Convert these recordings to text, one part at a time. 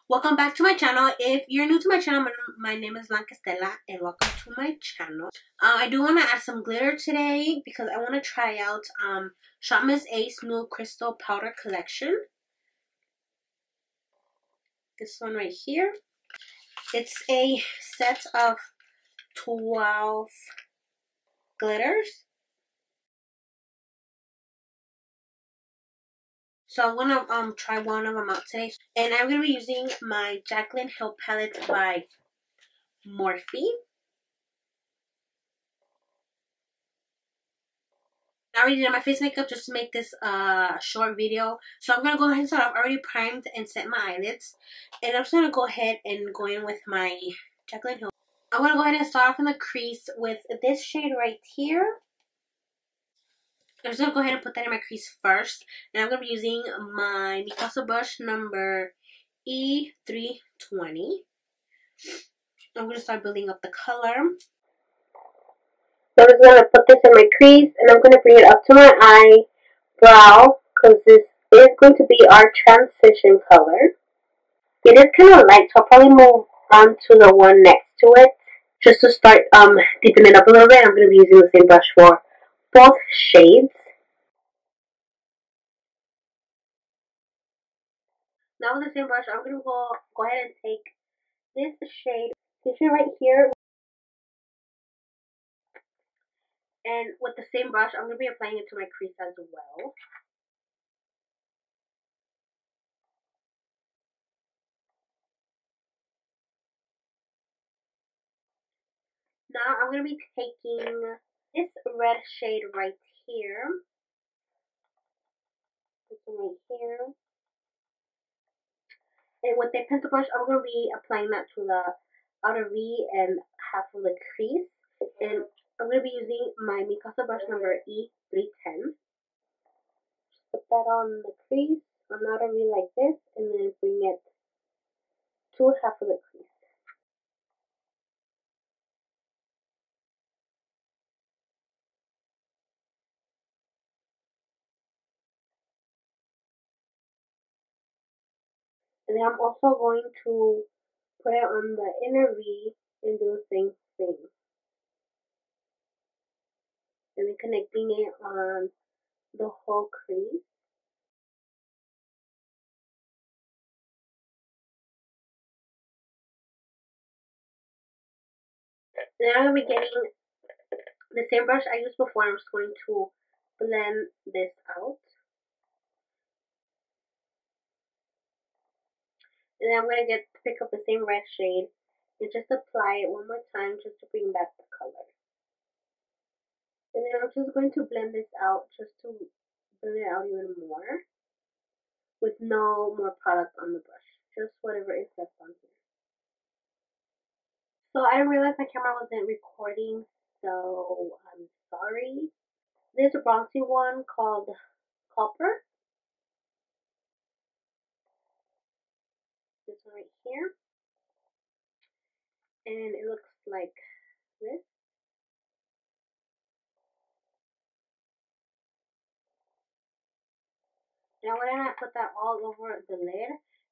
Welcome back to my channel. If you're new to my channel, my name is Blanca Stella and welcome to my channel. I do want to add some glitter today because I want to try out Shopmissa's new crystal powder collection. This one right here. It's a set of 12 glitters. So I'm gonna try one of them out today, and I'm gonna be using my Jaclyn Hill palette by Morphe. I already did my face makeup just to make this short video, so I'm gonna go ahead and start off. I already primed and set my eyelids, and I'm just gonna go ahead and go in with my Jaclyn Hill. I'm gonna go ahead and start off in the crease with this shade right here. I'm just going to go ahead and put that in my crease first. And I'm going to be using my MIKASA brush number E320. I'm going to start building up the color. So I'm just going to put this in my crease. And I'm going to bring it up to my eyebrow. Because this is going to be our transition color. It is kind of light. So I'll probably move on to the one next to it. Just to start deepening it up a little bit. I'm going to be using the same brush for both shades. Now with the same brush, I'm going to go ahead and take this shade right here. And with the same brush, I'm going to be applying it to my crease as well. Now I'm going to be taking this red shade right here. This one right here. And with the pencil brush, I'm going to be applying that to the outer V and half of the crease. And I'm going to be using my MIKASA brush number E310. Just put that on the crease, on the outer V like this, and then bring it to half of the crease. And then I'm also going to put it on the inner V and do the same thing. And then connecting it on the whole crease. Then I'm going to be getting the same brush I used before. I'm just going to blend this out. And then I'm going to pick up the same red shade and just apply it one more time just to bring back the color. And then I'm just going to blend this out just to blend it out even more with no more product on the brush. Just whatever is left on here. So I didn't realize my camera wasn't recording, so I'm sorry. There's a bronzy one called Copper. This one right here. And it looks like this. And I went and I put that all over the lid.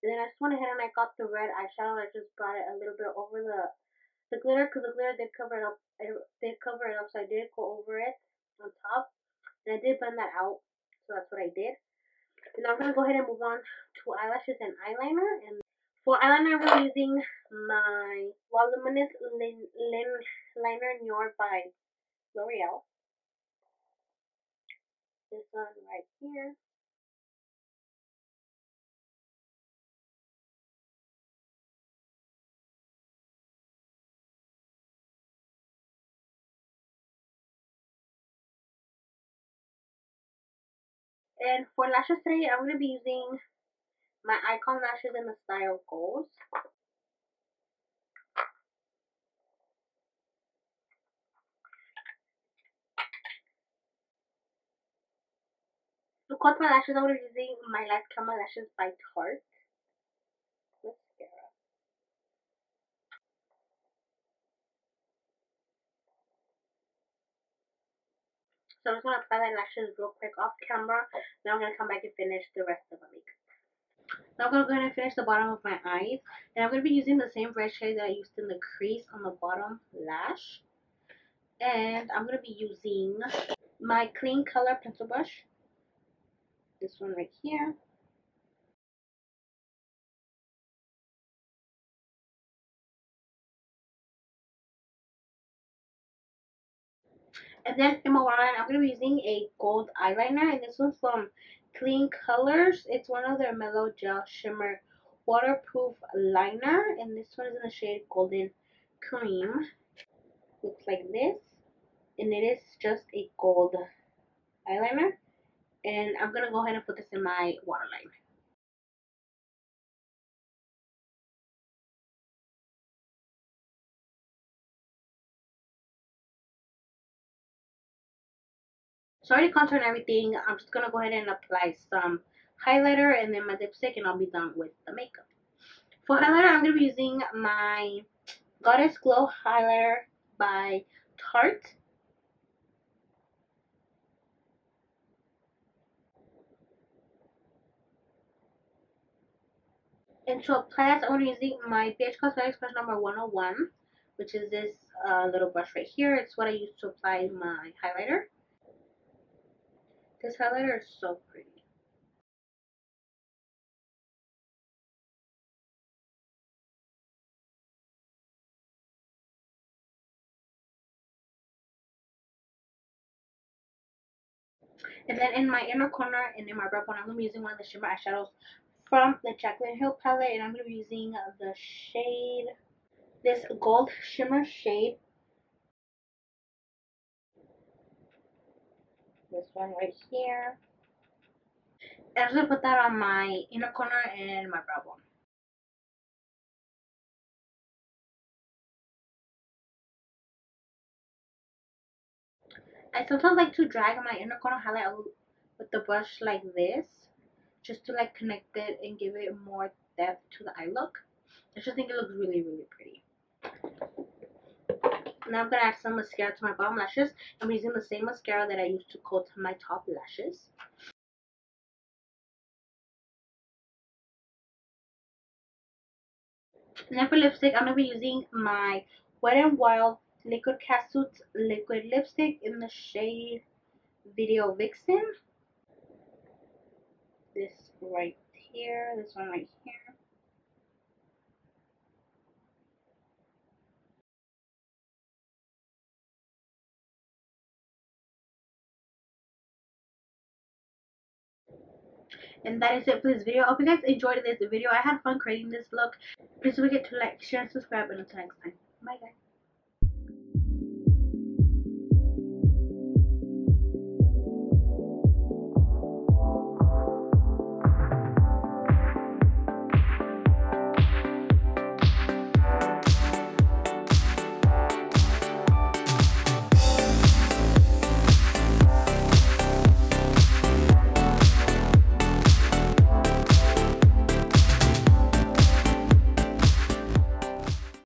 And then I just went ahead and I got the red eyeshadow. I just brought it a little bit over the glitter because the glitter did cover it up. So I did go over it on top. And I did blend that out. So that's what I did. And I'm going to go ahead and move on to eyelashes and eyeliner. And for eyeliner, I'm using my Voluminous Liner Noir by L'Oreal. This one right here. And for lashes today, I'm going to be using my IIKONN lashes in the style Goals. To cut my lashes, I'm going to be using my Light Camera Lashes by Tarte mascara. So I'm just going to apply my lashes real quick off camera. Then I'm going to come back and finish the rest of the makeup. Now I'm going to go ahead and finish the bottom of my eyes. And I'm going to be using the same red shade that I used in the crease on the bottom lash. And I'm going to be using my clean color pencil brush. This one right here. And then in my waterline, I'm going to be using a gold eyeliner. And this one's from Clean Colors. It's one of their Mellow Gel Shimmer Waterproof Liner. And this one is in the shade Golden Cream. Looks like this. And it is just a gold eyeliner. And I'm going to go ahead and put this in my waterline. So I already contoured everything. I'm just going to go ahead and apply some highlighter and then my lipstick, and I'll be done with the makeup. For highlighter, I'm going to be using my Goddess Glow Highlighter by Tarte. And to apply this, I'm going to be using my BH Cosmetics brush number 101, which is this little brush right here. It's what I use to apply my highlighter. This highlighter is so pretty. And then in my inner corner and in my brow bone, I'm going to be using one of the shimmer eyeshadows from the Jaclyn Hill palette. And I'm going to be using the shade, this gold shimmer shade. This one right here. And I'm just going to put that on my inner corner and my brow bone. I sometimes like to drag my inner corner highlight with the brush like this, just to like connect it and give it more depth to the eye look. I just think it looks really, really pretty. Now I'm going to add some mascara to my bottom lashes. I'm using the same mascara that I used to coat my top lashes. And then for lipstick, I'm going to be using my Wet n Wild Liquid Castoots liquid lipstick in the shade Video Vixen. This right here, this one right here. And that is it for this video. I hope you guys enjoyed this video. I had fun creating this look. Please don't forget to like, share, and subscribe. And until next time. Bye guys.